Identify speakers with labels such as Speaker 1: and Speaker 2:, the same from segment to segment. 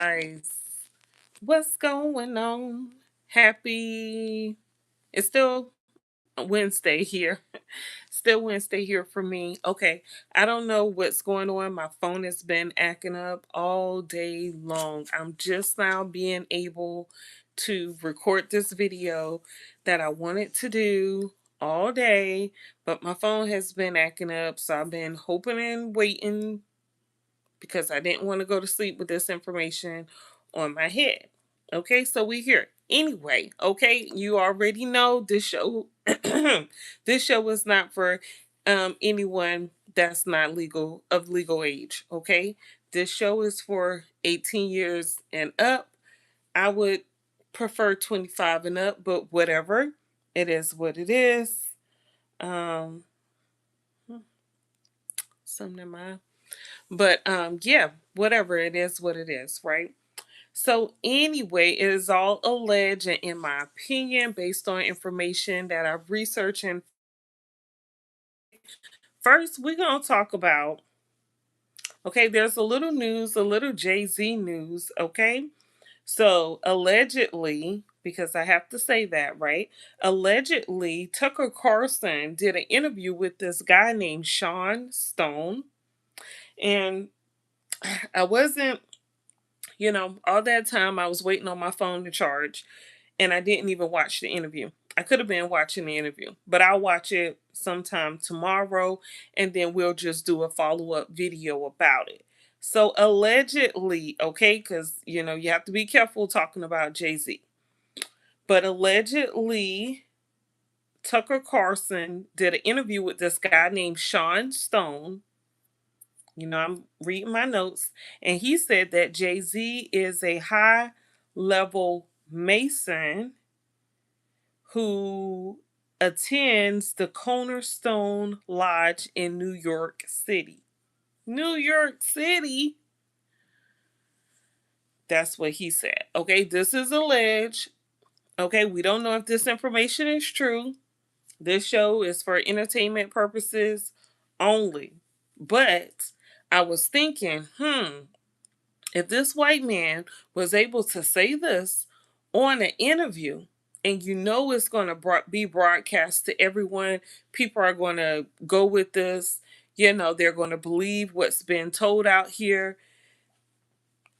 Speaker 1: Guys, what's going on? Happy. It's still Wednesday here. Still Wednesday here for me. Okay, I don't know what's going on. My phone has been acting up all day long. I'm just now being able to record this video that I wanted to do all day, but my phone has been acting up. So I've been hoping and waiting because I didn't want to go to sleep with this information on my head. Okay, so we here. Anyway, okay, you already know this show this show is not for anyone that's not legal age, okay? This show is for 18 years and up. I would prefer 25 and up, but whatever. It is what it is. Um something in my but yeah, whatever, it is what it is, right? So anyway, it is all alleged and in my opinion, based on information that I've researched. And first, we're gonna talk about, okay, there's a little news, a little Jay-Z news, okay? So allegedly, because I have to say that, right? Allegedly, Tucker Carlson did an interview with this guy named Sean Stone. And I wasn't, all that time I was waiting on my phone to charge and I didn't even watch the interview. I could have been watching the interview, but I'll watch it sometime tomorrow and then we'll just do a follow up video about it. So, allegedly, okay, because you have to be careful talking about Jay Z, but allegedly, Tucker Carlson did an interview with this guy named Sean Stone. I'm reading my notes, and he said that Jay Z is a high level Mason who attends the Cornerstone Lodge in New York City. New York City? That's what he said. Okay, this is alleged. Okay, we don't know if this information is true. This show is for entertainment purposes only. But I was thinking, if this white man was able to say this on an interview, and it's going to be broadcast to everyone, people are going to go with this, they're going to believe what's been told out here.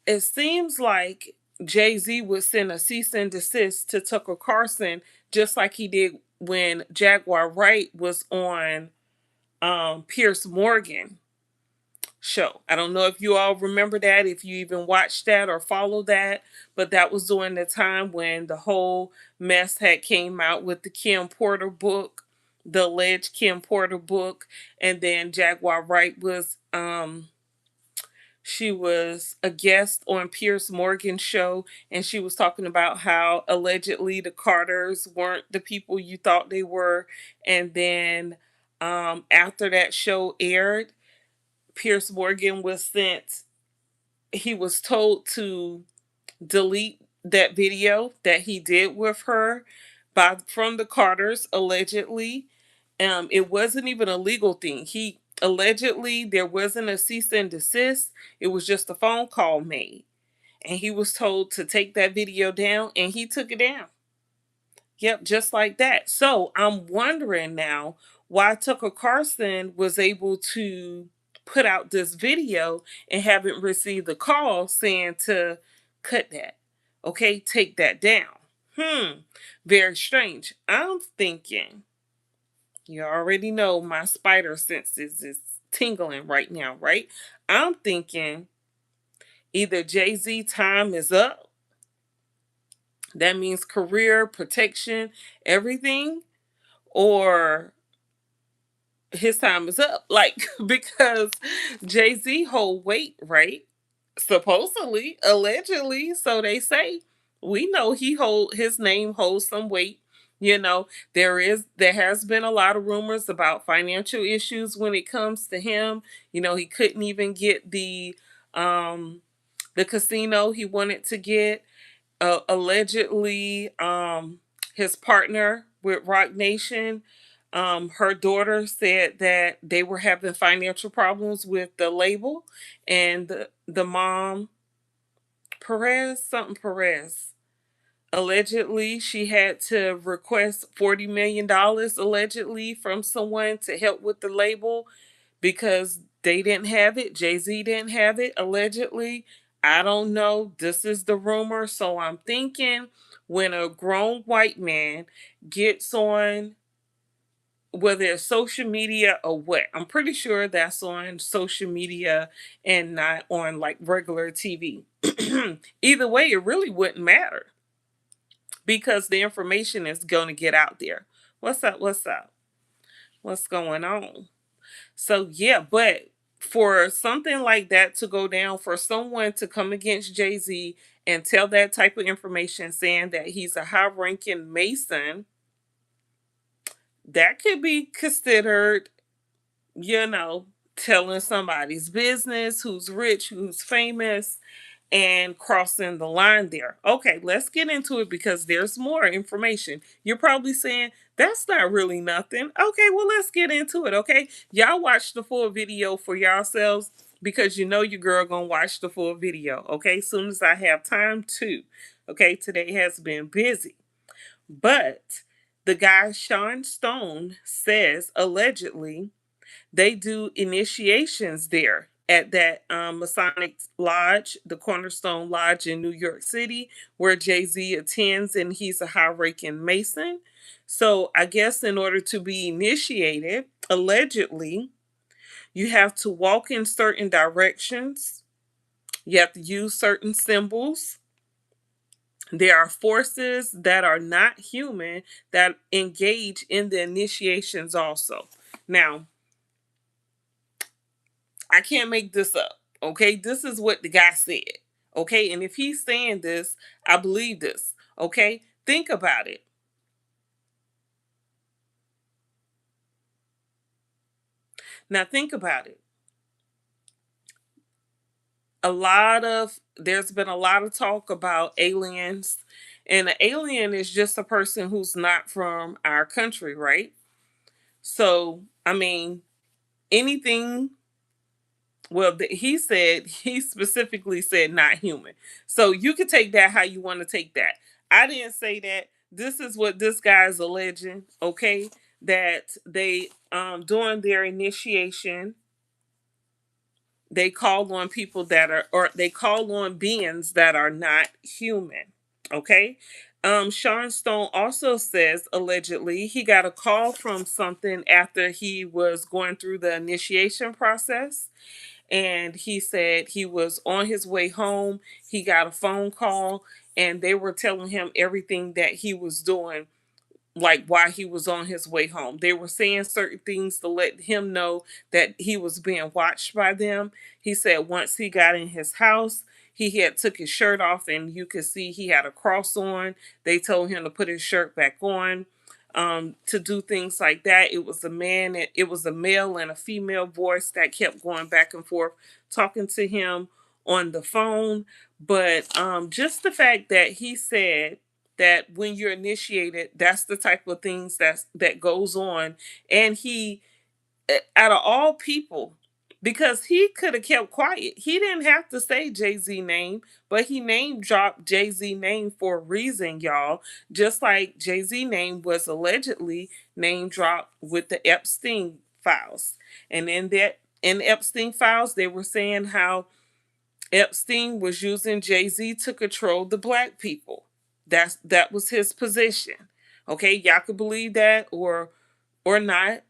Speaker 1: It seems like Jay-Z would send a cease and desist to Tucker Carlson, just like he did when Jaguar Wright was on Pierce Morgan show. I don't know if you all remember that, if you even watched that or followed that, but that was during the time when the whole mess had came out with the Kim Porter book, the alleged Kim Porter book, and then Jaguar Wright was she was a guest on Pierce Morgan's show, and she was talking about how allegedly the Carters weren't the people you thought they were. And then after that show aired, Pierce Morgan was sent, he was told to delete that video that he did with her from the Carters allegedly. It wasn't even a legal thing. He allegedly, there wasn't a cease and desist. It was just a phone call made. And he was told to take that video down, and he took it down. Yep, just like that. So I'm wondering now why Tucker Carlson was able to put out this video and haven't received a call saying to cut that. Okay, take that down. Very strange. I'm thinking, you already know my spider senses is tingling right now, right? I'm thinking either Jay-Z time is up. That means career protection, everything, or his time is up. Like, because Jay-Z hold weight, right? Supposedly, allegedly, so they say. We know his name holds some weight. There has been a lot of rumors about financial issues when it comes to him. He couldn't even get the casino he wanted to get. Allegedly, his partner with Rock Nation, her daughter said that they were having financial problems with the label, and the mom Perez, something Perez. Allegedly, she had to request $40 million allegedly from someone to help with the label because they didn't have it. Jay-Z didn't have it, allegedly. I don't know. This is the rumor. So I'm thinking when a grown white man gets on, whether it's social media or what, I'm pretty sure that's on social media and not on like regular TV. Either way, it really wouldn't matter because the information is going to get out there. What's up? What's up? What's going on? So, yeah, but for something like that to go down, for someone to come against Jay Z and tell that type of information saying that he's a high ranking Mason, that could be considered, you know, telling somebody's business, who's rich, who's famous, and crossing the line there. Okay, let's get into it because there's more information. You're probably saying, that's not really nothing. Okay, well, let's get into it. Okay, y'all watch the full video for yourselves because you know your girl gonna watch the full video. Okay, soon as I have time to. Okay, today has been busy. But the guy Sean Stone says allegedly they do initiations there at that Masonic Lodge, the Cornerstone Lodge in New York City, where Jay Z attends, and he's a high ranking Mason. So I guess in order to be initiated, allegedly, you have to walk in certain directions, you have to use certain symbols. There are forces that are not human that engage in the initiations also. Now, I can't make this up. Okay, this is what the guy said. Okay, and if he's saying this, I believe this. Okay, think about it. Now, think about it. There's been a lot of talk about aliens, and an alien is just a person who's not from our country, right? So, I mean, anything. Well, he specifically said not human. So you can take that how you want to take that. I didn't say that. This is what this guy is alleging. Okay, that they during their initiation they call on people that are, or they call on beings that are not human. Okay. Sean Stone also says allegedly he got a call from something after he was going through the initiation process, and he said he was on his way home. He got a phone call and they were telling him everything that he was doing, like while he was on his way home. They were saying certain things to let him know that he was being watched by them. He said once he got in his house, he had took his shirt off and you could see he had a cross on. They told him to put his shirt back on. To do things like that. It was a man, it was a male and a female voice that kept going back and forth talking to him on the phone. But just the fact that he said that when you're initiated, that's the type of things that goes on. And he, out of all people, because he could have kept quiet. He didn't have to say Jay-Z name, but he name dropped Jay-Z name for a reason, y'all. Just like Jay-Z name was allegedly name dropped with the Epstein files. And in Epstein files, they were saying how Epstein was using Jay-Z to control the black people. That was his position. Okay, y'all could believe that or not.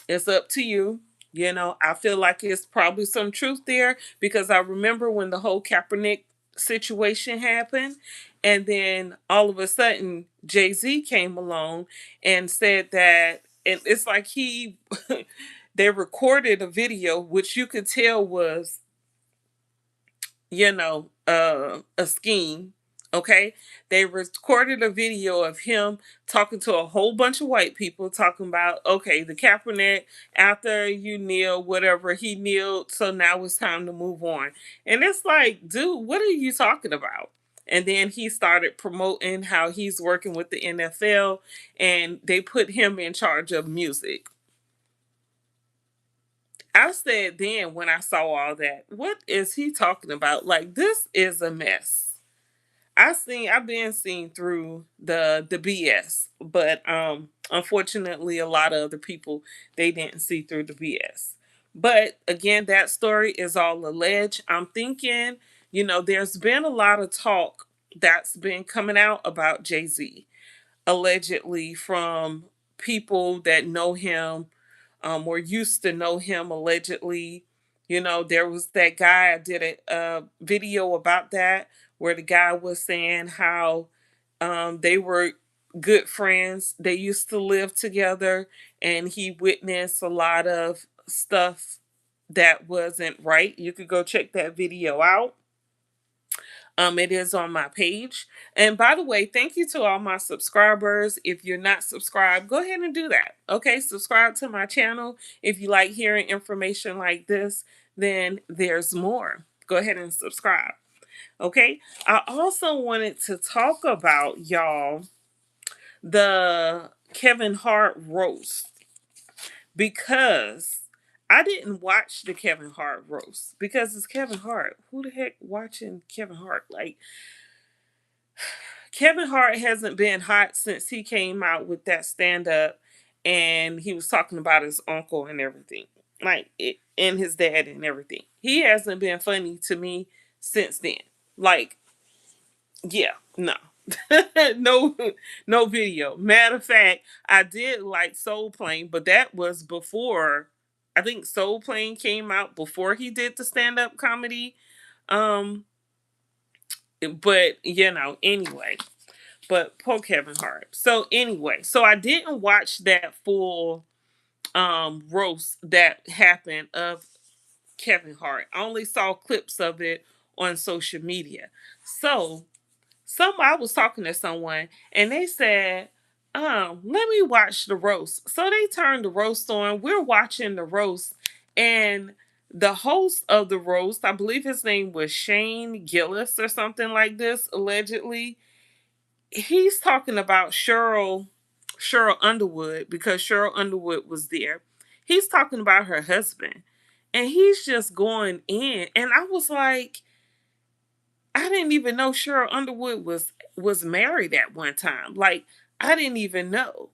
Speaker 1: It's up to you. You know, I feel like it's probably some truth there because I remember when the whole Kaepernick situation happened, and then all of a sudden Jay Z came along and said that, and it's like they recorded a video which you could tell was, a scheme. Okay, they recorded a video of him talking to a whole bunch of white people, talking about, okay, the Kaepernick, after you kneel, whatever, he kneeled, so now it's time to move on. And it's like, dude, what are you talking about? And then he started promoting how he's working with the NFL and they put him in charge of music. I said then when I saw all that, what is he talking about? Like, this is a mess. I've been seen through the BS, but unfortunately a lot of other people, they didn't see through the BS. But again, that story is all alleged. I'm thinking, there's been a lot of talk that's been coming out about Jay-Z, allegedly from people that know him, or used to know him allegedly. There was that guy, I did a video about that, where the guy was saying how they were good friends. They used to live together, and he witnessed a lot of stuff that wasn't right. You could go check that video out. It is on my page. And by the way, thank you to all my subscribers. If you're not subscribed, go ahead and do that. Okay, subscribe to my channel. If you like hearing information like this, then there's more. Go ahead and subscribe. Okay, I also wanted to talk about, y'all, the Kevin Hart roast, because I didn't watch the Kevin Hart roast because it's Kevin Hart. Who the heck watching Kevin Hart? Like, Kevin Hart hasn't been hot since he came out with that stand up, and he was talking about his uncle and everything. Like it, and his dad and everything. He hasn't been funny to me since then. Like, yeah, no. no no video. Matter of fact, I did like Soul Plane, but that was before, I think Soul Plane came out before he did the stand up comedy. Um but anyway, but poor Kevin Hart. So anyway, so I didn't watch that full roast that happened of Kevin Hart. I only saw clips of it on social media. So I was talking to someone, and they said, let me watch the roast. So they turned the roast on. We're watching the roast, and the host of the roast, I believe his name was Shane Gillis or something like this, allegedly. He's talking about Sheryl Underwood, because Sheryl Underwood was there. He's talking about her husband, and he's just going in. And I was like, I didn't even know Sheryl Underwood was married at one time. Like, I didn't even know.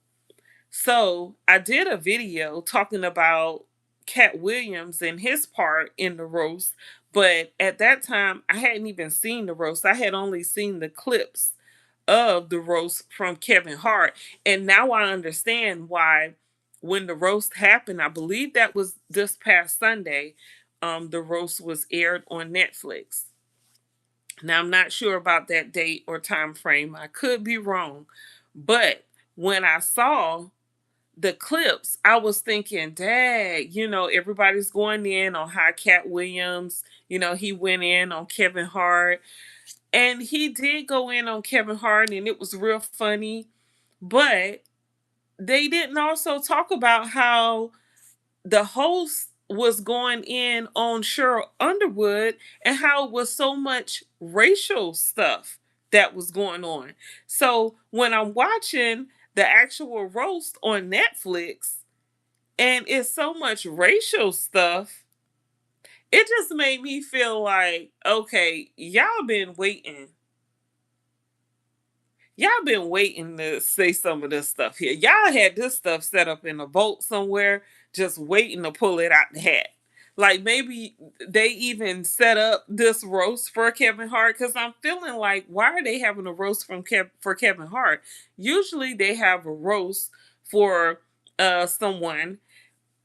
Speaker 1: So I did a video talking about Cat Williams and his part in the roast, but at that time I hadn't even seen the roast. I had only seen the clips of the roast from Kevin Hart. And now I understand why, when the roast happened, I believe that was this past Sunday, the roast was aired on Netflix. Now I'm not sure about that date or time frame. I could be wrong. But when I saw the clips, I was thinking, dang, everybody's going in on how Cat Williams, he went in on Kevin Hart. And he did go in on Kevin Hart, and it was real funny. But they didn't also talk about how the host was going in on Sheryl Underwood, and how it was so much racial stuff that was going on. So when I'm watching the actual roast on Netflix, and it's so much racial stuff, it just made me feel like, okay, y'all been waiting to say some of this stuff here. Y'all had this stuff set up in a vault somewhere, just waiting to pull it out the hat. Like, maybe they even set up this roast for Kevin Hart, because I'm feeling like, why are they having a roast for Kevin Hart? Usually they have a roast for someone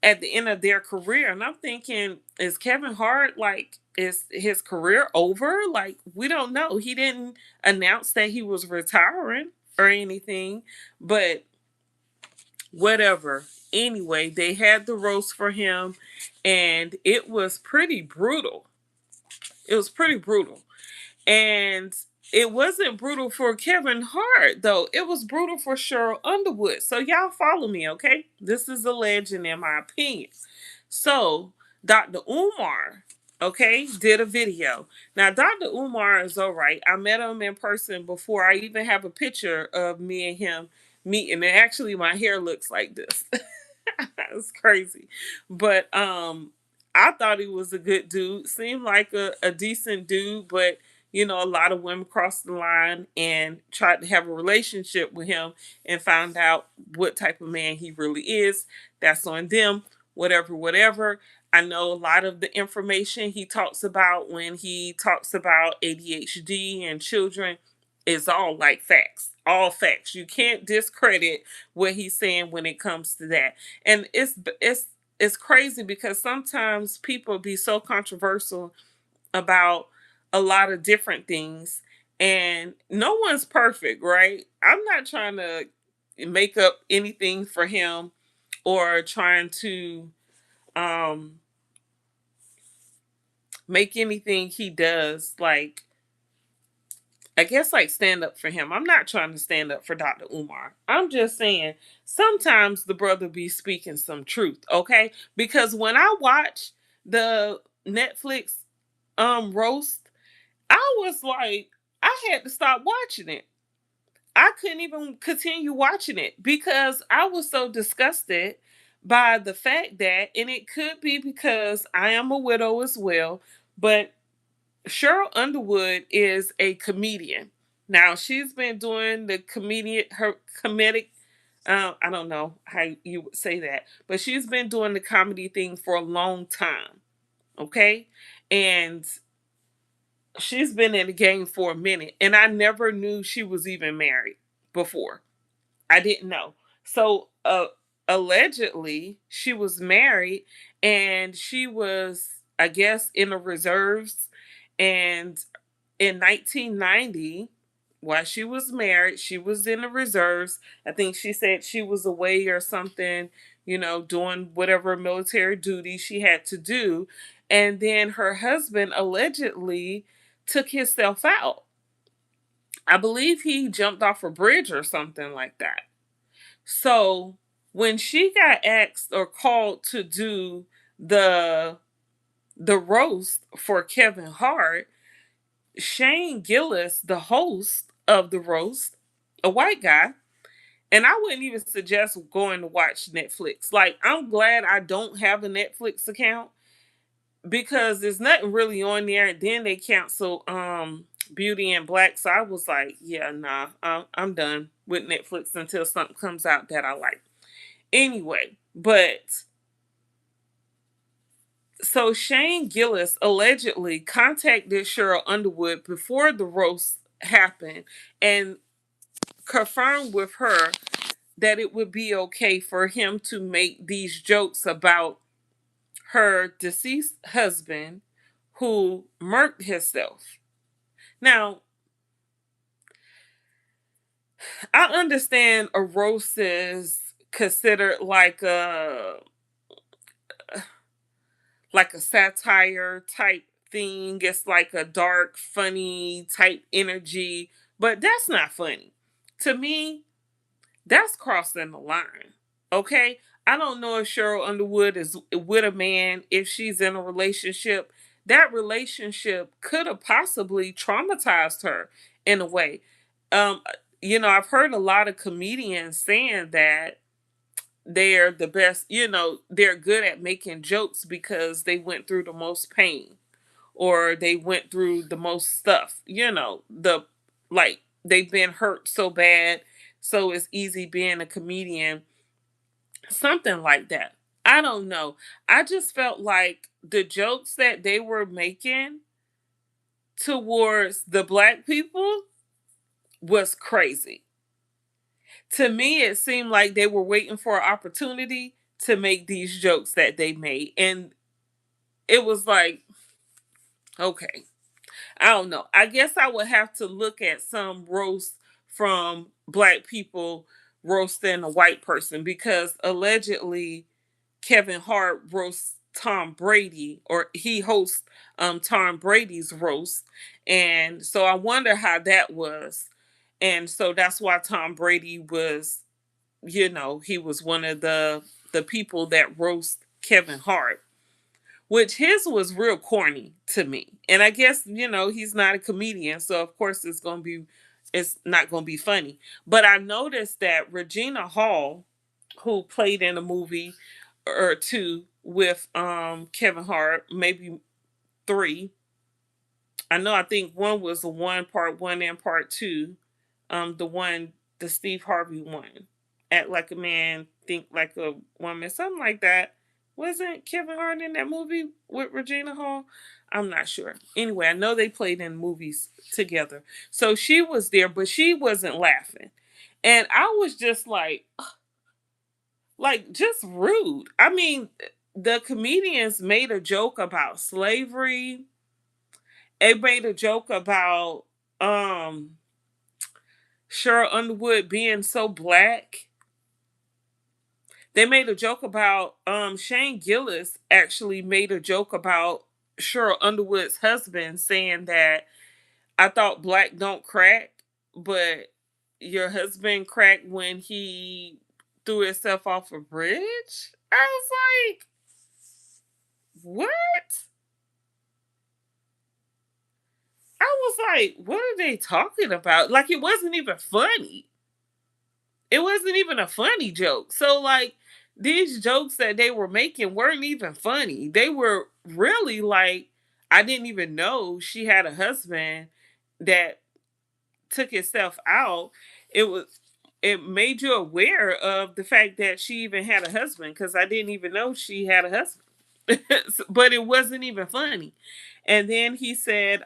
Speaker 1: at the end of their career. And I'm thinking, is Kevin Hart, like, is his career over? Like, we don't know. He didn't announce that he was retiring or anything, but whatever. Anyway, they had the roast for him, and it was pretty brutal. It was pretty brutal. And it wasn't brutal for Kevin Hart, though. It was brutal for Sheryl Underwood. So y'all follow me, okay? This is a legend in my opinion. So Dr. Umar, okay, did a video. Now Dr. Umar is all right. I met him in person before. I even have a picture of me and him meeting. And actually my hair looks like this. It's crazy. But I thought he was a good dude. Seemed like a decent dude, but a lot of women crossed the line and tried to have a relationship with him and found out what type of man he really is. That's on them, whatever, whatever. I know a lot of the information he talks about when he talks about ADHD and children is all like facts, all facts. You can't discredit what he's saying when it comes to that. And it's crazy because sometimes people be so controversial about a lot of different things, and no one's perfect, right? I'm not trying to make up anything for him or trying to um make anything he does, like, I guess, like, stand up for him. I'm not trying to stand up for Dr. Umar. I'm just saying sometimes the brother be speaking some truth, okay? Because when I watch the Netflix roast, I was like, I had to stop watching it. I couldn't even continue watching it because I was so disgusted by the fact that, and it could be because I am a widow as well, but Sheryl Underwood is a comedian. Now she's been doing the her comedic. I don't know how you would say that, but she's been doing the comedy thing for a long time. Okay, and she's been in the game for a minute, and I never knew she was even married before. I didn't know. So, allegedly, she was married, and she was, I guess, in the reserves. And in 1990, while she was married, she was in the reserves. I think she said she was away or something, doing whatever military duty she had to do. And then her husband allegedly took himself out. I believe he jumped off a bridge or something like that. So when she got asked or called to do the the roast for Kevin Hart, Shane Gillis, the host of the roast, a white guy, and I wouldn't even suggest going to watch Netflix. Like, I'm glad I don't have a Netflix account because there's nothing really on there. And then they cancel Beauty and Black. So I was like, yeah, nah, I'm done with Netflix until something comes out that I like. Anyway, but so Shane Gillis allegedly contacted Sheryl Underwood before the roast happened and confirmed with her that it would be okay for him to make these jokes about her deceased husband who murked himself. Now, I understand a roast is considered like a satire type thing. It's like a dark, funny type energy, but that's not funny. To me, that's crossing the line. Okay? I don't know if Sheryl Underwood is with a man, if she's in a relationship. That relationship could have possibly traumatized her in a way. Um, I've heard a lot of comedians saying that they're the best, they're good at making jokes because they went through the most pain or they went through the most stuff, like they've been hurt so bad. So it's easy being a comedian, something like that. I don't know. I just felt like the jokes that they were making towards the black people was crazy. To me, it seemed like they were waiting for an opportunity to make these jokes that they made. And it was like, okay, I don't know. I guess I would have to look at some roasts from black people roasting a white person because allegedly Kevin Hart roasts Tom Brady, or he hosts Tom Brady's roast. And so I wonder how that was. And so that's why Tom Brady was, he was one of the people that roast Kevin Hart, which his was real corny to me. And I guess, he's not a comedian, so of course it's not going to be funny. But I noticed that Regina Hall, who played in a movie or two with Kevin Hart, maybe three, I know I think one was a one part one and part two. The one the Steve Harvey one. Act like a man, think like a woman, something like that. Wasn't Kevin Hart in that movie with Regina Hall? I'm not sure. Anyway, I know they played in movies together. So she was there, but she wasn't laughing. And I was just like just rude. I mean, the comedians made a joke about slavery. They made a joke about um Sheryl Underwood being so black. They made a joke about Shane Gillis actually made a joke about Sheryl Underwood's husband saying that I thought black don't crack, but your husband cracked when he threw himself off a bridge. I was like, what? I was like, what are they talking about? Like it wasn't even funny. It wasn't even a funny joke. So like these jokes that they were making weren't even funny. They were really like I didn't even know she had a husband that took himself out. It made you aware of the fact that she even had a husband because I didn't even know she had a husband. But it wasn't even funny. And then he said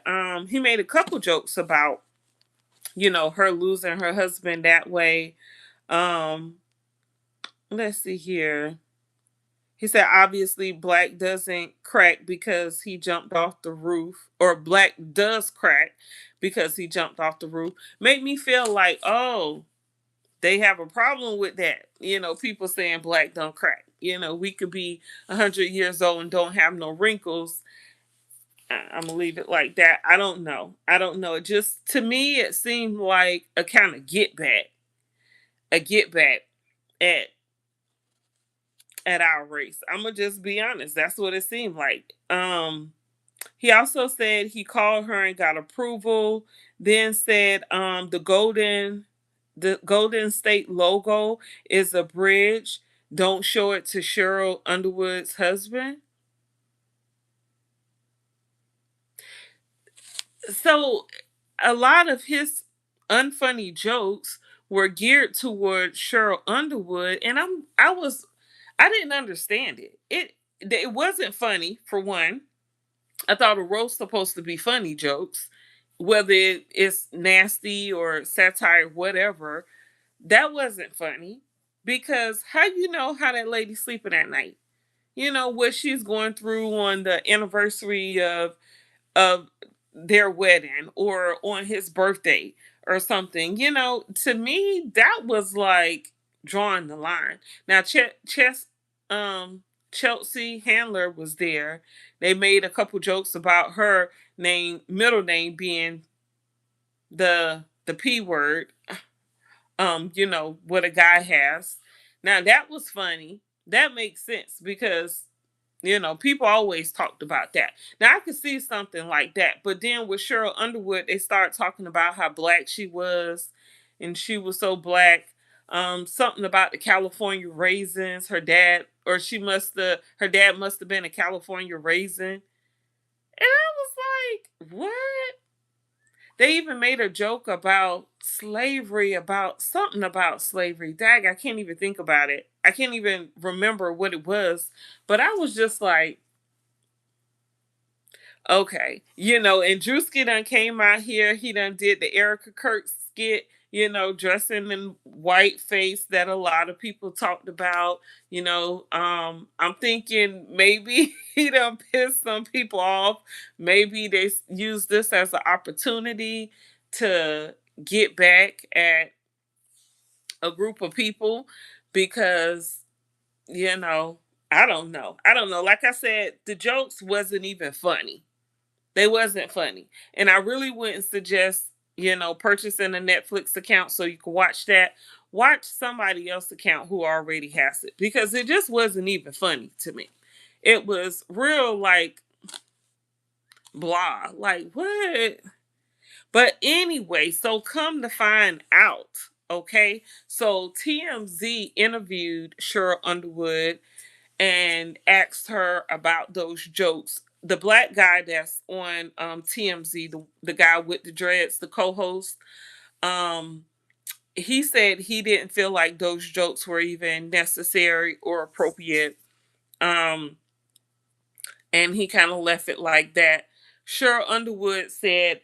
Speaker 1: he made a couple jokes about her losing her husband that way. um let's see here. He said obviously black doesn't crack because he jumped off the roof, or black does crack because he jumped off the roof. Make me feel like, oh, they have a problem with that. People saying black don't crack. We could be 100 years old and don't have no wrinkles. I'm gonna leave it like that. I don't know. I don't know. It just to me it seemed like a kind of get back at our race. I'm gonna just be honest. That's what it seemed like. He also said he called her and got approval. Then said the Golden State logo is a bridge. Don't show it to Sheryl Underwood's husband. So a lot of his unfunny jokes were geared toward Sheryl Underwood, and I didn't understand it. It wasn't funny for one. I thought a roast supposed to be funny jokes, whether it's nasty or satire, whatever. That wasn't funny because how you know how that lady's sleeping at night? What she's going through on the anniversary of their wedding or on his birthday or something. To me that was like drawing the line. Now um Chelsea Handler was there. They made a couple jokes about her middle name being the P word, what a guy has. Now that was funny. That makes sense because people always talked about that. Now I could see something like that, but then with Sheryl Underwood, they started talking about how black she was, and she was so black. Something about the California raisins. Her dad must have been a California raisin, and I was like, what? They even made a joke about slavery, about something about slavery. Dag, I can't even think about it. I can't even remember what it was. But I was just like, okay. And Drewski done came out here. He done did the Erica Kirk skit, dressing in white face that a lot of people talked about. I'm thinking maybe he done pissed some people off. Maybe they use this as an opportunity to get back at a group of people because, you know, I don't know. I don't know. Like I said, the jokes wasn't even funny. They wasn't funny. And I really wouldn't suggest, purchasing a Netflix account so you can watch that. Watch somebody else's account who already has it because it just wasn't even funny to me. It was real like blah. Like what? But anyway, so come to find out, okay? So TMZ interviewed Sheryl Underwood and asked her about those jokes the black guy that's on TMZ, the guy with the dreads, the co-host, um, he said he didn't feel like those jokes were even necessary or appropriate. Um, and he kind of left it like that. Sheryl Underwood said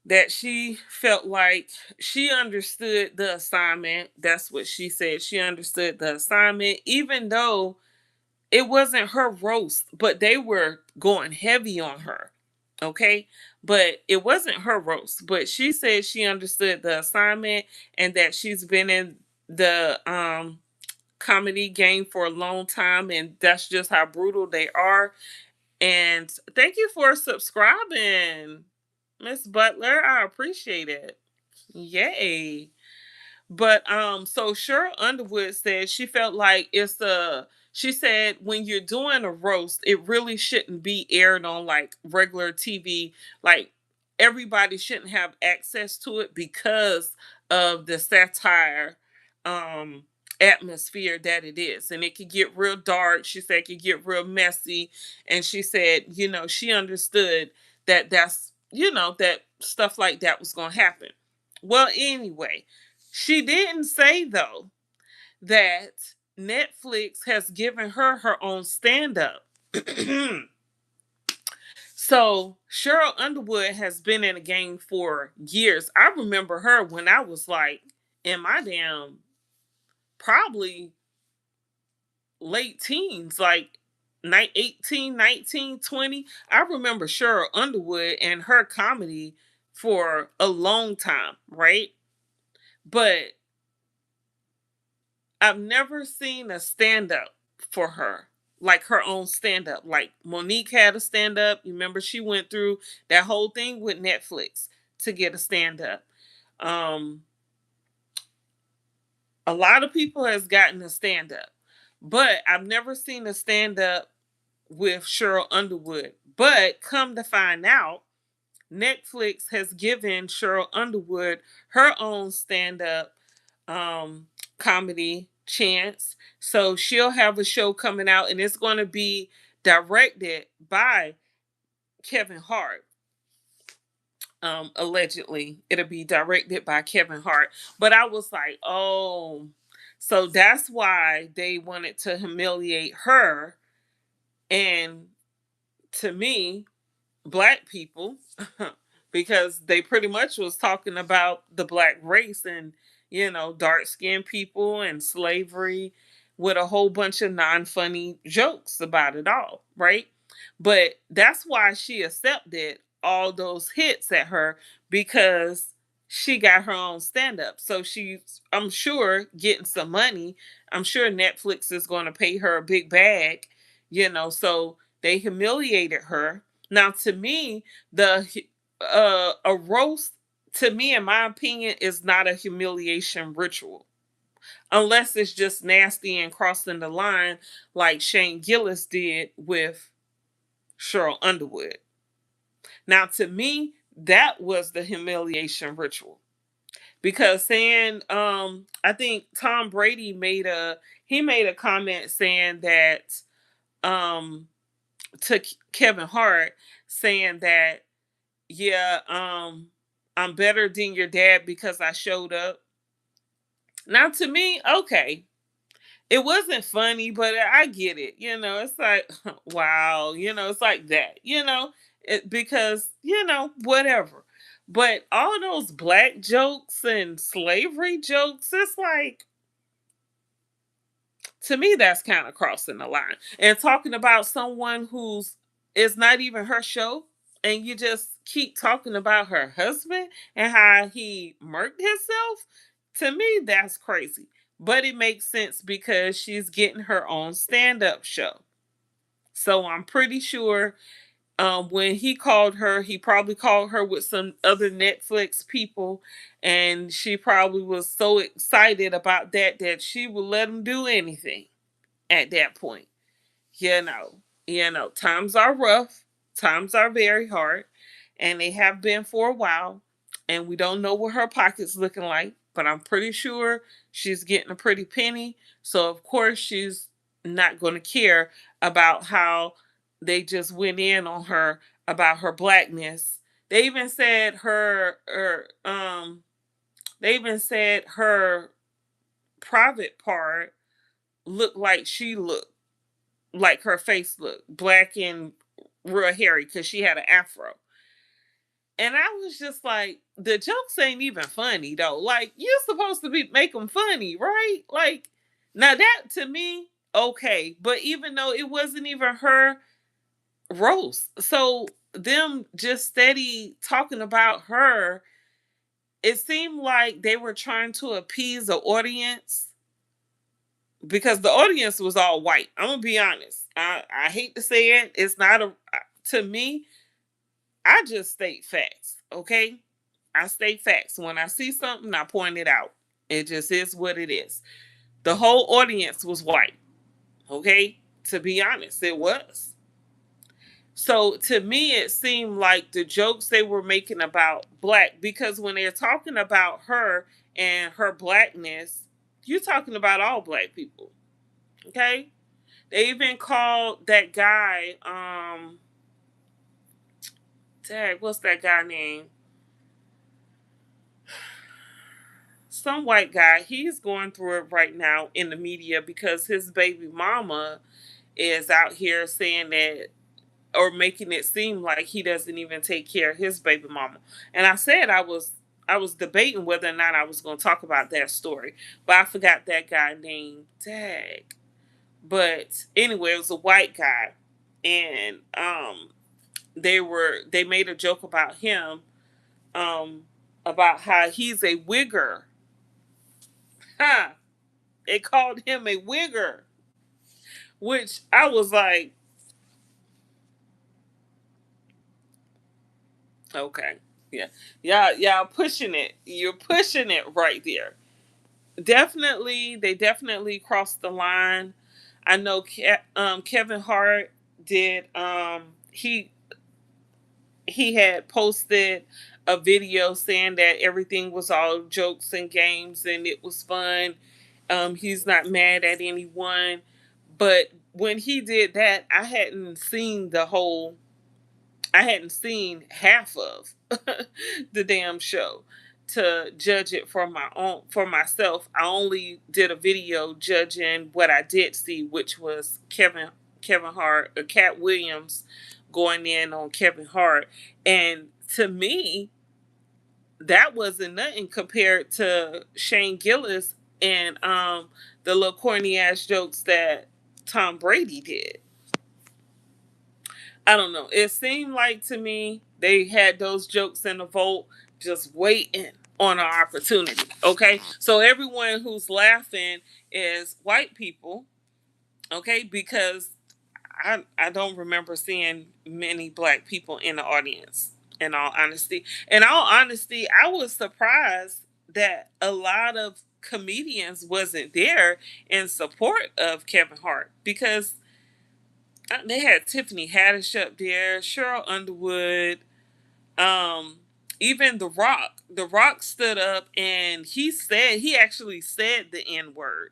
Speaker 1: that she felt like she understood the assignment. That's what she said. She understood the assignment, even though it wasn't her roast, but they were going heavy on her. Okay. But it wasn't her roast. But she said she understood the assignment and that she's been in the comedy game for a long time, and that's just how brutal they are. And thank you for subscribing, Miss Butler. I appreciate it. Yay. But so Sheryl Underwood said she felt like she said when you're doing a roast, it really shouldn't be aired on like regular TV. Like everybody shouldn't have access to it because of the satire um atmosphere that it is. And it could get real dark. She said it could get real messy. And she said, she understood that that stuff like that was gonna happen. Well, anyway, she didn't say though that Netflix has given her own stand up. So Sheryl Underwood has been in the game for years. I remember her when I was like in my damn probably late teens, like 18, 19, 20. I remember Sheryl Underwood and her comedy for a long time, right? But I've never seen a stand up for her, like her own stand up. Like Monique had a stand up. You remember she went through that whole thing with Netflix to get a stand up. Um, a lot of people has gotten a stand up, but I've never seen a stand up with Sheryl Underwood. But come to find out, Netflix has given Sheryl Underwood her own stand up um, comedy chance. So she'll have a show coming out and it's going to be directed by Kevin Hart. Allegedly, it'll be directed by Kevin Hart. But I was like, oh, so that's why they wanted to humiliate her. And to me, black people because they pretty much was talking about the black race and dark skinned people and slavery with a whole bunch of non-funny jokes about it all, right? But that's why she accepted all those hits at her, because she got her own stand-up, so she's, I'm sure, getting some money. I'm sure Netflix is going to pay her a big bag, so they humiliated her. Now, to me, the a roast, to me, in my opinion, is not a humiliation ritual, unless it's just nasty and crossing the line, like Shane Gillis did with Sheryl Underwood. Now, to me, that was the humiliation ritual, because saying, I think Tom Brady made a comment saying that um to Kevin Hart, saying that, yeah, I'm better than your dad because I showed up. Now, to me, okay, it wasn't funny, but I get it. It's like, wow, it's like that, because, whatever. But all those black jokes and slavery jokes, it's like, to me, that's kind of crossing the line. And talking about someone who's, it's not even her show, and you just keep talking about her husband and how he murked himself. To me, that's crazy. But it makes sense because she's getting her own stand-up show. So I'm pretty sure when he called her, he probably called her with some other Netflix people, and she probably was so excited about that she would let him do anything at that point. You know, times are rough, times are very hard, and they have been for a while. And we don't know what her pocket's looking like, but I'm pretty sure she's getting a pretty penny. So of course she's not going to care about how they just went in on her about her blackness. They even said they even said her private part looked like she looked, like her face looked black and real hairy because she had an afro. And I was just like, the jokes ain't even funny though. Like, you're supposed to be make them funny, right? Like, now that to me, okay. But even though it wasn't even her roast, so them just steady talking about her, it seemed like they were trying to appease the audience because the audience was all white. I'm gonna be honest. I hate to say it. It's not a to me. I just state facts. Okay, I state facts. When I see something, I point it out. It just is what it is. The whole audience was white. Okay, to be honest, it was. So to me, it seemed like the jokes they were making about black, because when they're talking about her and her blackness, you're talking about all black people. Okay, they even called that guy, tag, what's that guy name? Some white guy. He's going through it right now in the media because his baby mama is out here saying that, or making it seem like he doesn't even take care of his baby mama. And I said I was debating whether or not I was going to talk about that story, but I forgot that guy named Tag. But anyway, it was a white guy, and they made a joke about him, um about how he's a wigger. Huh. They called him a wigger, which I was like, okay, yeah, y'all pushing it. You're pushing it right there. Definitely, they definitely crossed the line. I know Kevin Hart did. He had posted a video saying that everything was all jokes and games and it was fun. He's not mad at anyone. But when he did that, I hadn't seen half of the damn show to judge it for myself. I only did a video judging what I did see, which was Kevin Hart, or Cat Williams, going in on Kevin Hart. And to me, that wasn't nothing compared to Shane Gillis and the little corny ass jokes that Tom Brady did. I don't know. It seemed like to me they had those jokes in the vote just waiting on an opportunity. Okay. So everyone who's laughing is white people. Okay. Because I don't remember seeing many black people in the audience, in all honesty. In all honesty, I was surprised that a lot of comedians wasn't there in support of Kevin Hart, because they had Tiffany Haddish up there, Sheryl Underwood, um, even The Rock. The Rock stood up and he actually said the N word.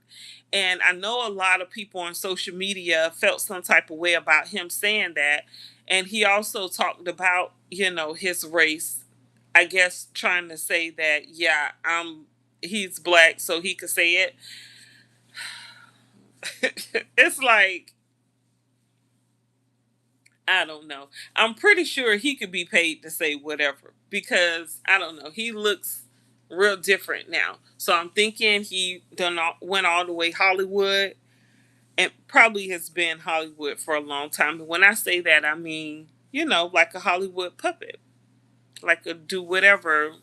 Speaker 1: And I know a lot of people on social media felt some type of way about him saying that. And he also talked about, his race. I guess trying to say that, yeah, he's black, so he could say it. It's like, I don't know. I'm pretty sure he could be paid to say whatever, because I don't know. He looks real different now. So I'm thinking went all the way Hollywood, and probably has been Hollywood for a long time. And when I say that, I mean, like a Hollywood puppet, like a do whatever,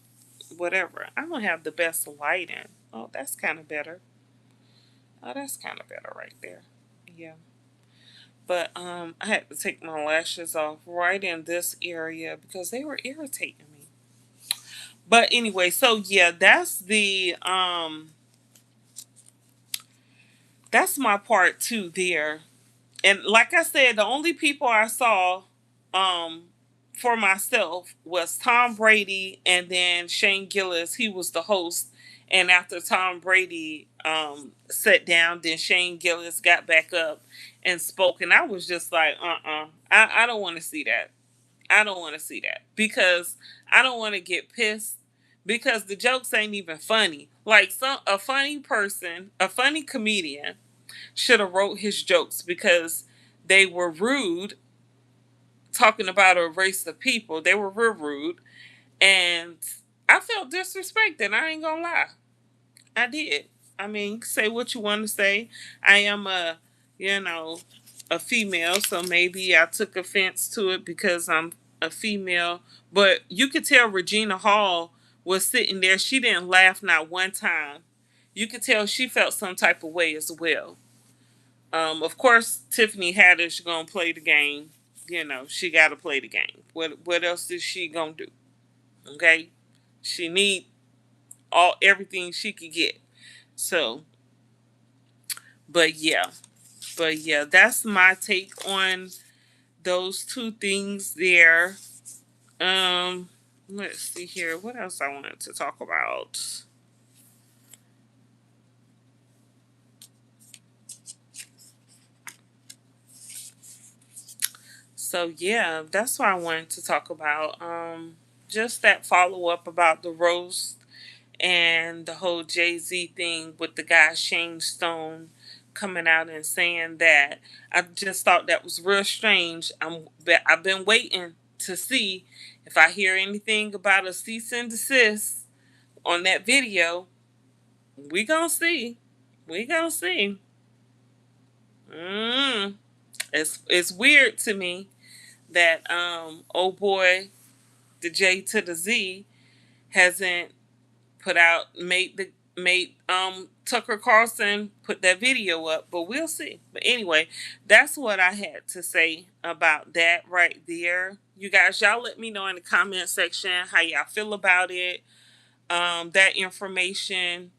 Speaker 1: whatever. I don't have the best lighting. Oh, that's kind of better. Oh, that's kind of better right there. Yeah. But I had to take my lashes off right in this area because they were irritating me. But anyway, so yeah, that's my part two there. And like I said, the only people I saw um for myself was Tom Brady, and then Shane Gillis. He was the host, And after Tom Brady sat down, then Shane Gillis got back up and spoke, and I was just like, I don't want to see that. I don't want to see that because I don't want to get pissed because the jokes ain't even funny. Like a funny person, a funny comedian should have wrote his jokes because they were rude, talking about a race of people. They were real rude, and I felt disrespected. I ain't gonna lie. I did. I mean, you can say what you want to say. I am you know, a female, so maybe I took offense to it because I'm a female. But you could tell Regina Hall was sitting there. She didn't laugh not one time. You could tell she felt some type of way as well. Of course, Tiffany Haddish gonna play the game. You know, she gotta play the game. What else is she gonna do? Okay, she need everything she could get. So, but yeah, that's my take on those two things there. Um, let's see here. What else I wanted to talk about? So yeah, that's what I wanted to talk about. Just that follow up about the roast and the whole Jay-Z thing with the guy Shane Stone coming out and saying that. I just thought that was real strange. I've been waiting to see if I hear anything about a cease and desist on that video. We gonna see. We gonna see. Mm. It's weird to me that oh boy, the J to the Z hasn't put out made Tucker Carlson put that video up, but we'll see. But anyway, that's what I had to say about that right there. You guys, y'all let me know in the comment section how y'all feel about it. That information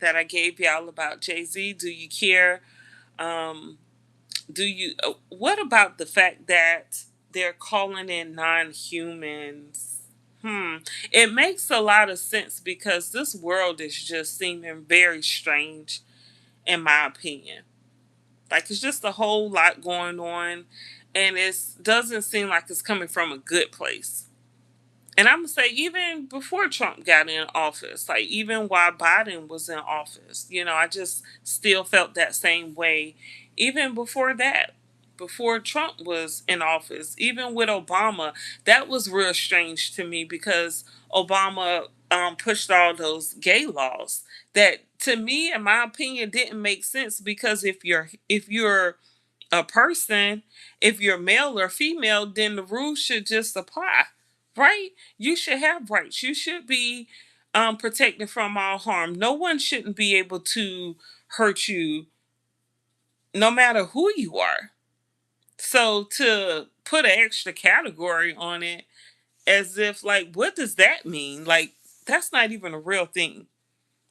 Speaker 1: that I gave y'all about Jay-Z, do you care? Um, do you what about the fact that they're calling in non-humans? It makes a lot of sense because this world is just seeming very strange in my opinion. Like it's just a whole lot going on and it doesn't seem like it's coming from a good place. And I'm gonna say even before Trump got in office, like even while Biden was in office, I just still felt that same way. Even before that, before Trump was in office, even with Obama, that was real strange to me because Obama pushed all those gay laws that, to me, in my opinion, didn't make sense because if you're a person, if you're male or female, then the rules should just apply, right? You should have rights. You should be protected from all harm. No one shouldn't be able to hurt you, no matter who you are. So to put an extra category on it, as if like, what does that mean? Like, that's not even a real thing,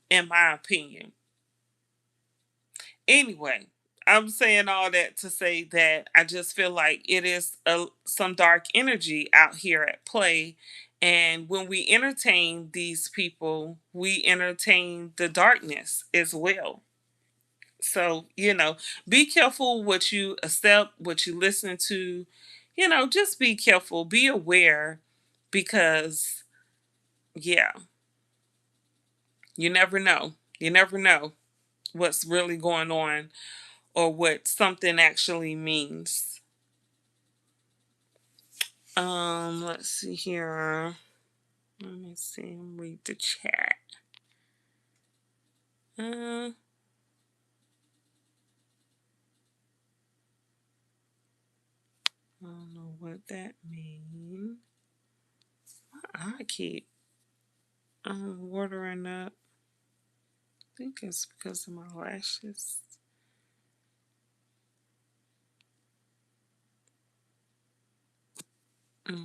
Speaker 1: in my opinion. Anyway, I'm saying all that to say that I just feel like it is some dark energy out here at play. And when we entertain these people, we entertain the darkness as well. So, be careful what you accept, what you listen to. Just be careful, be aware because, yeah, you never know. You never know what's really going on or what something actually means. Let's see here. Let me see. Read the chat. Uh, I don't know what that means. I keep watering up. I think it's because of my lashes. I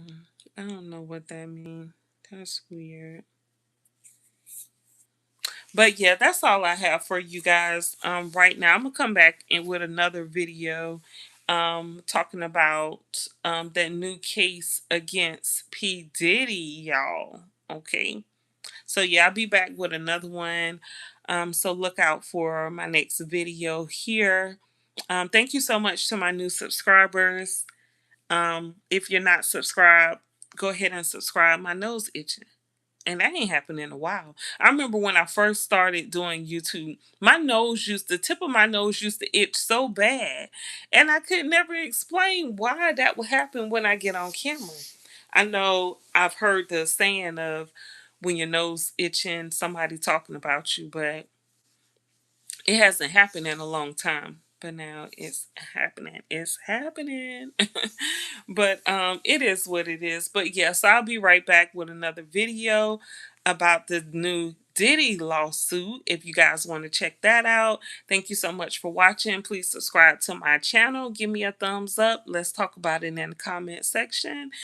Speaker 1: don't know what that means. That's weird. But yeah, that's all I have for you guys. Right now, I'm gonna come back in with another video, talking about that new case against P Diddy, y'all. Okay, So yeah, I'll be back with another one. So look out for my next video here. Thank you so much to my new subscribers. If you're not subscribed, go ahead and subscribe. My nose itching. And that ain't happened in a while. I remember when I first started doing YouTube, the tip of my nose used to itch so bad. And I could never explain why that would happen when I get on camera. I know I've heard the saying of when your nose itching, somebody talking about you, but it hasn't happened in a long time. But now it's happening. It's happening. But it is what it is. But yes, I'll be right back with another video about the new Diddy lawsuit if you guys want to check that out. Thank you so much for watching. Please subscribe to my channel. Give me a thumbs up. Let's talk about it in the comment section.